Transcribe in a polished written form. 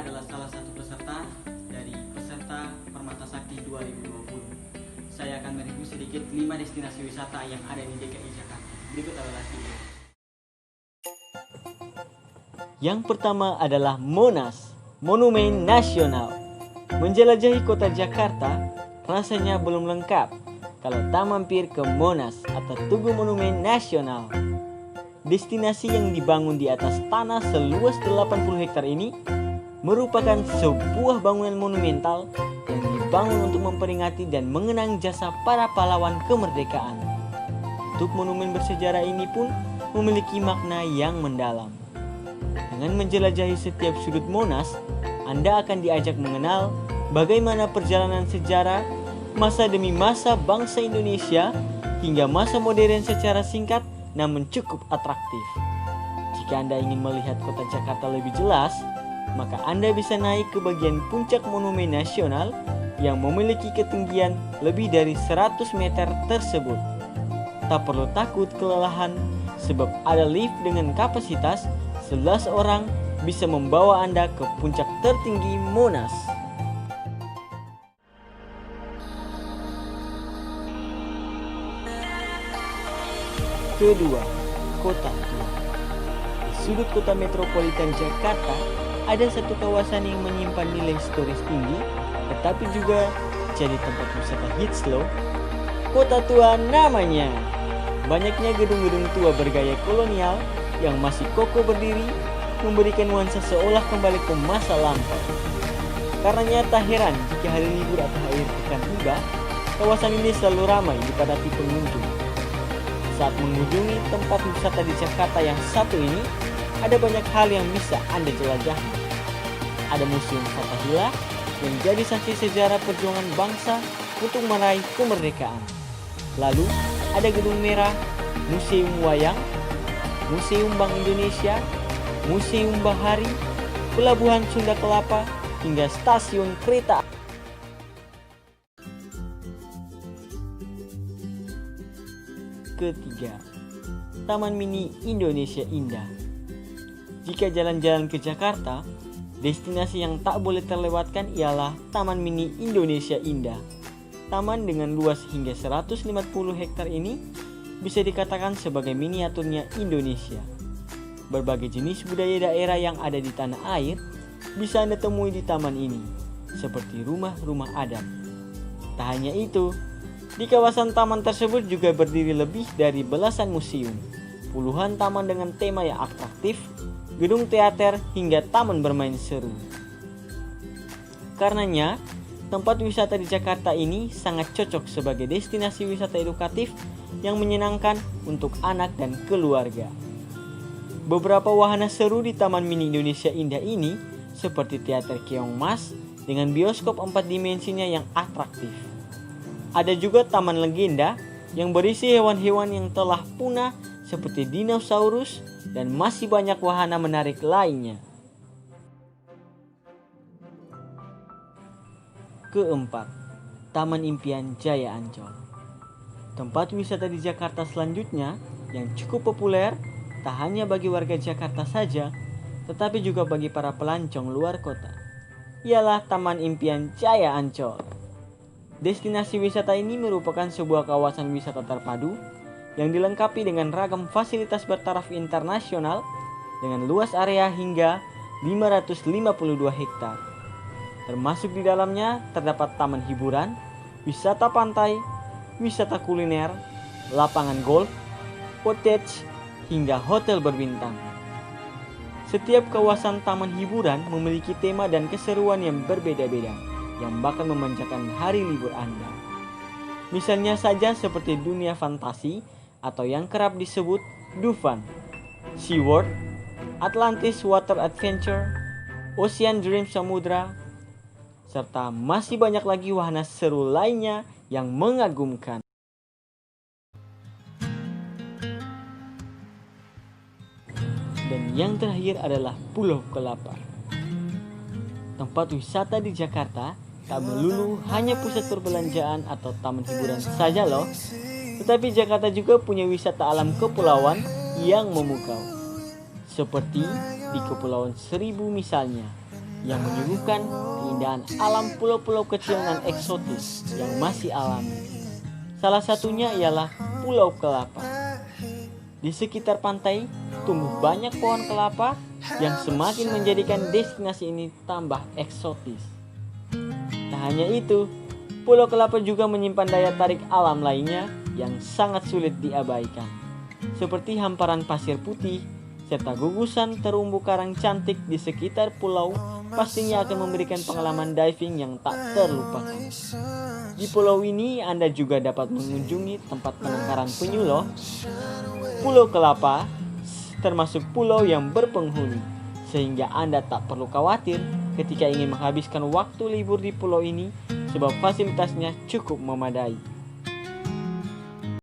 Saya adalah salah satu peserta dari peserta Permata Sakti 2020. Saya akan mereview sedikit 5 destinasi wisata yang ada di DKI Jakarta. Berikut adalah video. Yang pertama adalah Monas, Monumen Nasional. Menjelajahi kota Jakarta rasanya belum lengkap kalau tak mampir ke Monas atau Tugu Monumen Nasional. Destinasi yang dibangun di atas tanah seluas 80 hektar ini merupakan sebuah bangunan monumental yang dibangun untuk memperingati dan mengenang jasa para pahlawan kemerdekaan. Untuk monumen bersejarah ini pun memiliki makna yang mendalam. Dengan menjelajahi setiap sudut Monas, Anda akan diajak mengenal bagaimana perjalanan sejarah masa demi masa bangsa Indonesia hingga masa modern secara singkat namun cukup atraktif. Jika Anda ingin melihat kota Jakarta lebih jelas, maka Anda bisa naik ke bagian puncak Monumen Nasional yang memiliki ketinggian lebih dari 100 meter tersebut. Tak perlu takut kelelahan sebab ada lift dengan kapasitas 11 orang bisa membawa Anda ke puncak tertinggi Monas. Kedua, Kota Tua. Di sudut kota metropolitan Jakarta, ada satu kawasan yang menyimpan nilai historis tinggi, tetapi juga jadi tempat wisata hits loh. Kota Tua namanya. Banyaknya gedung-gedung tua bergaya kolonial yang masih kokoh berdiri memberikan nuansa seolah kembali ke masa lampau. Karenanya tak heran jika hari libur atau akhir pekan tiba, kawasan ini selalu ramai dipadati pengunjung. Saat mengunjungi tempat wisata di Jakarta yang satu ini, ada banyak hal yang bisa Anda jelajahi. Ada Museum Fathahillah yang jadi saksi sejarah perjuangan bangsa untuk meraih kemerdekaan. Lalu ada Gedung Merah, Museum Wayang, Museum Bank Indonesia, Museum Bahari, Pelabuhan Sunda Kelapa, hingga stasiun kereta. Ketiga, Taman Mini Indonesia Indah. Jika jalan-jalan ke Jakarta, destinasi yang tak boleh terlewatkan ialah Taman Mini Indonesia Indah. Taman dengan luas hingga 150 hektar ini bisa dikatakan sebagai miniaturnya Indonesia. Berbagai jenis budaya daerah yang ada di tanah air bisa Anda temui di taman ini, seperti rumah-rumah adat. Tak hanya itu, di kawasan taman tersebut juga berdiri lebih dari belasan museum, puluhan taman dengan tema yang atraktif, gedung teater, hingga taman bermain seru. Karenanya, tempat wisata di Jakarta ini sangat cocok sebagai destinasi wisata edukatif yang menyenangkan untuk anak dan keluarga. Beberapa wahana seru di Taman Mini Indonesia Indah ini seperti teater keong mas dengan bioskop 4 dimensinya yang atraktif. Ada juga taman legenda yang berisi hewan-hewan yang telah punah seperti dinosaurus dan masih banyak wahana menarik lainnya. Keempat, Taman Impian Jaya Ancol. Tempat wisata di Jakarta selanjutnya yang cukup populer tak hanya bagi warga Jakarta saja, tetapi juga bagi para pelancong luar kota, ialah Taman Impian Jaya Ancol. Destinasi wisata ini merupakan sebuah kawasan wisata terpadu yang dilengkapi dengan ragam fasilitas bertaraf internasional dengan luas area hingga 552 hektar. Termasuk di dalamnya terdapat taman hiburan, wisata pantai, wisata kuliner, lapangan golf, cottage, hingga hotel berbintang. Setiap kawasan taman hiburan memiliki tema dan keseruan yang berbeda-beda yang bakal memanjakan hari libur Anda. Misalnya saja seperti dunia fantasi atau yang kerap disebut Dufan, SeaWorld, Atlantis Water Adventure, Ocean Dream Samudra, serta masih banyak lagi wahana seru lainnya yang mengagumkan. Dan yang terakhir adalah Pulau Kelapa. Tempat wisata di Jakarta tak melulu hanya pusat perbelanjaan atau taman hiburan saja loh, tetapi Jakarta juga punya wisata alam kepulauan yang memukau. Seperti di Kepulauan Seribu misalnya, yang menyuguhkan keindahan alam pulau-pulau kecil dan eksotis yang masih alami. Salah satunya ialah Pulau Kelapa. Di sekitar pantai tumbuh banyak pohon kelapa yang semakin menjadikan destinasi ini tambah eksotis. Tak hanya itu, Pulau Kelapa juga menyimpan daya tarik alam lainnya yang sangat sulit diabaikan, seperti hamparan pasir putih serta gugusan terumbu karang cantik di sekitar pulau pastinya akan memberikan pengalaman diving yang tak terlupakan. Di pulau ini Anda juga dapat mengunjungi tempat penangkaran penyu loh. Pulau Kelapa termasuk pulau yang berpenghuni, sehingga Anda tak perlu khawatir ketika ingin menghabiskan waktu libur di pulau ini sebab fasilitasnya cukup memadai.